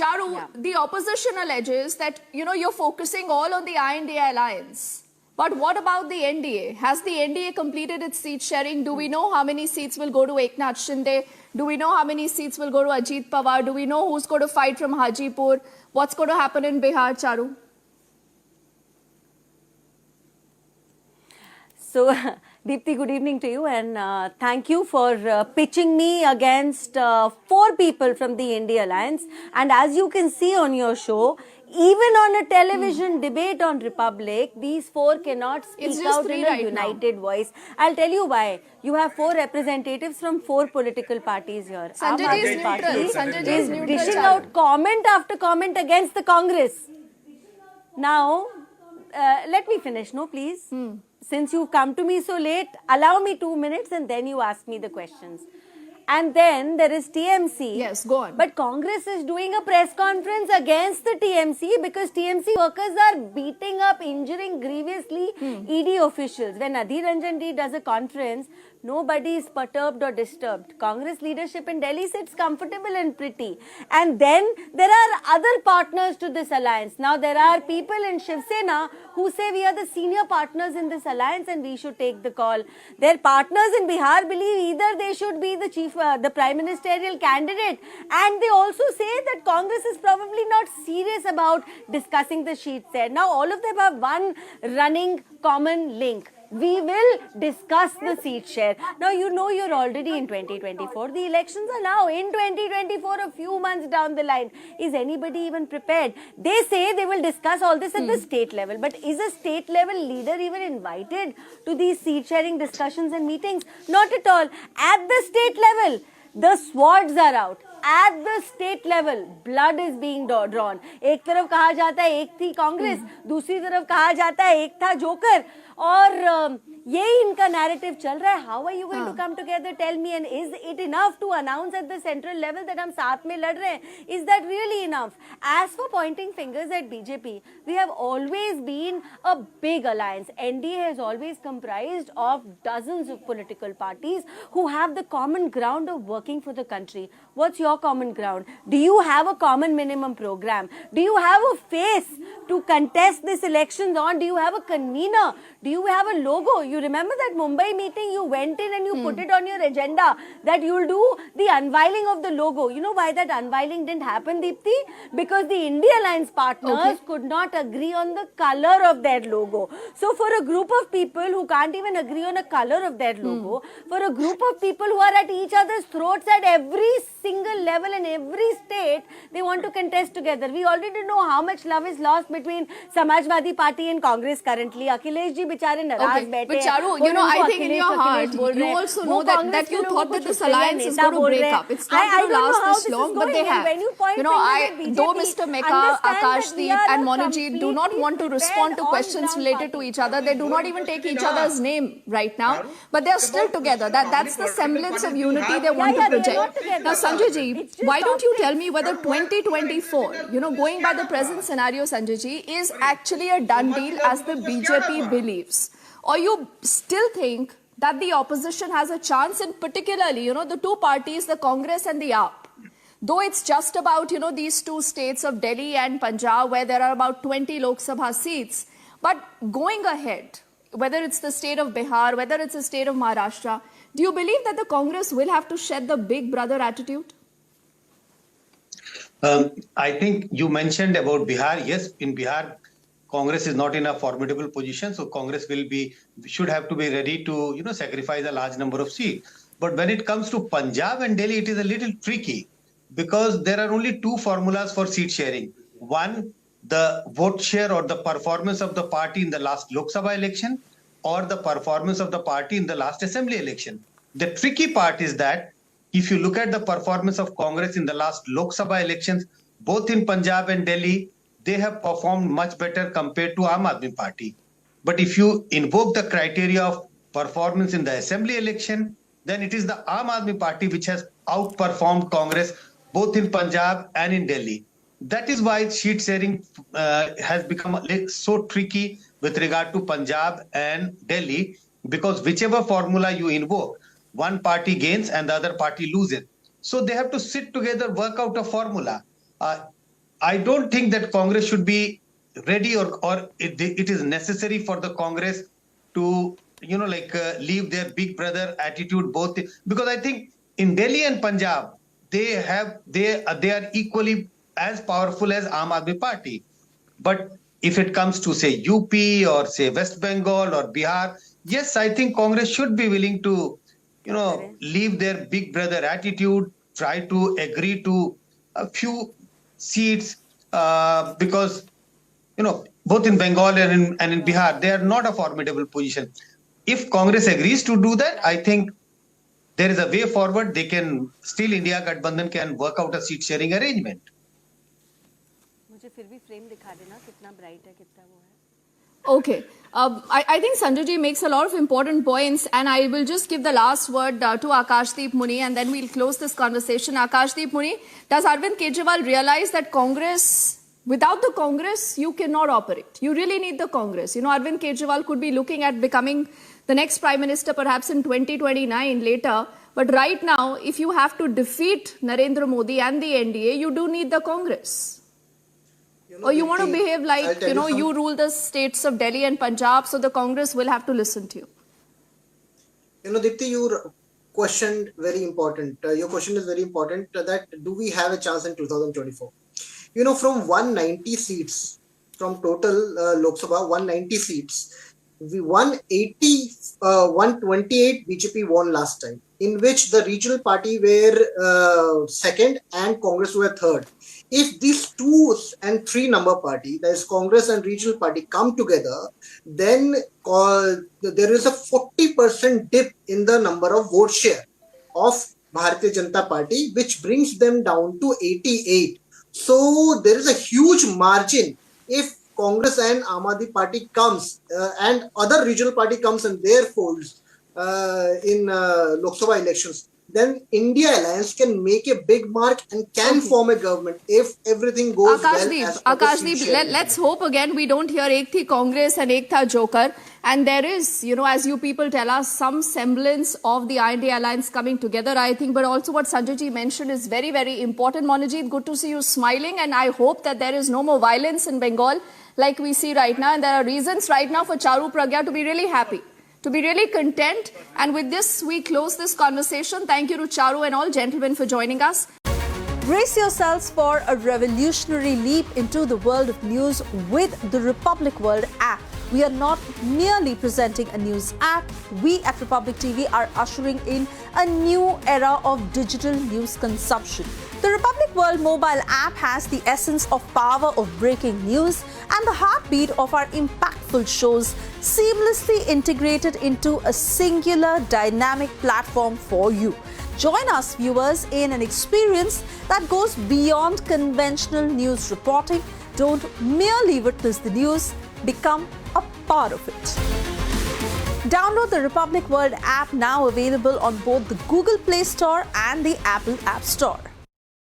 Charu, Yeah. the opposition alleges that, you're focusing all on the INDI alliance. But what about the NDA? Has the NDA completed its seat sharing? Do we know how many seats will go to Eknath Shinde? Do we know how many seats will go to Ajit Pawar? Do we know who's going to fight from Hajipur? What's going to happen in Bihar, Charu? So, Deepthi, good evening to you, and thank you for pitching me against 4 people from the India Alliance. And as you can see on your show, even on a television debate on Republic, these 4 cannot speak out in a united voice. I'll tell you why. You have 4 representatives from 4 political parties here. Sanjay ji is neutral. Sanjay ji is neutral. Dishing out comment after comment against the Congress. Now, let me finish, no, please. Since you've come to me so late, allow me 2 minutes and then you ask me the questions. And then there is TMC. Yes, go on. But Congress is doing a press conference against the TMC because TMC workers are beating up, injuring grievously ED officials. When Adhir Ranjan D does a conference, nobody is perturbed or disturbed. Congress leadership in Delhi sits comfortable and pretty. And then there are other partners to this alliance. Now there are people in Shiv Sena who say we are the senior partners in this alliance and we should take the call. Their partners in Bihar believe either they should be the prime ministerial candidate, and they also say that Congress is probably not serious about discussing the sheet there. Now all of them have one running common link. We will discuss the seat share. Now, you know you're already in 2024. The elections are now in 2024, a few months down the line. Is anybody even prepared? They say they will discuss all this at the state level. But is a state level leader even invited to these seat sharing discussions and meetings? Not at all. At the state level, the swords are out. At the state level, blood is being drawn. एक तरफ कहा जाता है एक थी कांग्रेस, दूसरी तरफ कहा जाता है एक था जोकर, और यही इनका narrative चल रहा है. How are you going to come together? Tell me, and is it enough to announce at the central level that हम साथ में लड़ रहे हैं? Is that really enough? As for pointing fingers at BJP, we have always been a big alliance. NDA has always comprised of dozens of political parties who have the common ground of working for the country. What's your common ground? Do you have a common minimum program? Do you have a face to contest this elections on? Do you have a convener? Do you have a logo? You remember that Mumbai meeting, you went in and you put it on your agenda that you'll do the unveiling of the logo. You know why that unveiling didn't happen, Deepthi? Because the India Alliance partners could not agree on the color of their logo. So for a group of people who can't even agree on a color of their logo, for a group of people who are at each other's throats at every single level in every state, they want to contest together. We already know how much love is lost between Samajwadi Party and Congress currently. Akhilesh ji बिचारे नाराज बैठे. But Charu, I think in your heart, you also know that you thought that this alliance is going to break up. It's not going to last this long, but they have. Though Mr. Meka, Akashdeep and Monaji do not want to respond to questions related to each other, they do not even take each other's name right now, but they are still together. That's the semblance of unity they want to project. Now, Sanjay ji, why don't you tell me whether 2024, going by the present scenario, Sanjay ji, is actually a done deal as the BJP believes? Or you still think that the opposition has a chance, and particularly, the 2 parties, the Congress and the AAP, though it's just about, these 2 states of Delhi and Punjab where there are about 20 Lok Sabha seats, but going ahead, whether it's the state of Bihar, whether it's the state of Maharashtra, do you believe that the Congress will have to shed the big brother attitude? I think you mentioned about Bihar. Yes, in Bihar, Congress is not in a formidable position, so Congress should have to be ready to, sacrifice a large number of seats. But when it comes to Punjab and Delhi, it is a little tricky because there are only 2 formulas for seat sharing. One, the vote share or the performance of the party in the last Lok Sabha election, or the performance of the party in the last assembly election. The tricky part is that if you look at the performance of Congress in the last Lok Sabha elections, both in Punjab and Delhi, they have performed much better compared to Aam Aadmi Party. But if you invoke the criteria of performance in the assembly election, then it is the Aam Aadmi Party which has outperformed Congress both in Punjab and in Delhi. That is why seat sharing has become so tricky with regard to Punjab and Delhi, because whichever formula you invoke, one party gains and the other party loses. So they have to sit together, work out a formula. I don't think that Congress should be ready or it is necessary for the Congress to, leave their big brother attitude both. Because I think in Delhi and Punjab, they are equally as powerful as Aam Aadmi Party. But if it comes to, say, UP or, say, West Bengal or Bihar, yes, I think Congress should be willing to, leave their big brother attitude, try to agree to a few seats, because, both in Bengal and in Bihar, they are not a formidable position. If Congress agrees to do that, I think there is a way forward. They can still, India Gathbandhan can work out a seat sharing arrangement. मुझे फिर भी frame दिखा देना कितना bright है कितना वो है. Okay. I think Sanjay ji makes a lot of important points, and I will just give the last word to Akashdeep Muni, and then we'll close this conversation. Akashdeep Muni, does Arvind Kejriwal realize that without the Congress, you cannot operate? You really need the Congress. Arvind Kejriwal could be looking at becoming the next Prime Minister perhaps in 2029 later. But right now, if you have to defeat Narendra Modi and the NDA, you do need the Congress. Or you want to behave like, you rule the states of Delhi and Punjab, so the Congress will have to listen to you. Dipti, your question very important. Your question is very important that do we have a chance in 2024? From 190 seats, from total Lok Sabha, 190 seats, we won 128 BJP won last time, in which the regional party were second and Congress were third. If these 2 and 3 number party, that is Congress and regional party, come together, then there is a 40% dip in the number of vote share of Bharatiya Janata Party, which brings them down to 88. So there is a huge margin if Congress and Aam Aadmi Party comes and other regional party comes in their folds in Lok Sabha elections. Then India Alliance can make a big mark and can form a government if everything goes Akashdeep, let's hope again we don't hear Ek Thi Congress and Ek Tha Joker. And there is, as you people tell us, some semblance of the INDI Alliance coming together, I think. But also what Sanjay ji mentioned is very, very important. Monajit, good to see you smiling. And I hope that there is no more violence in Bengal like we see right now. And there are reasons right now for Charu Pragya to be really happy, to be really content. And with this, we close this conversation. Thank you to Charu and all gentlemen for joining us. Brace yourselves for a revolutionary leap into the world of news with the Republic World app. We are not merely presenting a news app. We at Republic TV are ushering in a new era of digital news consumption. The Republic World mobile app has the essence of power of breaking news and the heartbeat of our impactful shows seamlessly integrated into a singular dynamic platform for you. Join us, viewers, in an experience that goes beyond conventional news reporting. Don't merely witness the news, become a part of it. Download the Republic World app, now available on both the Google Play Store and the Apple App Store.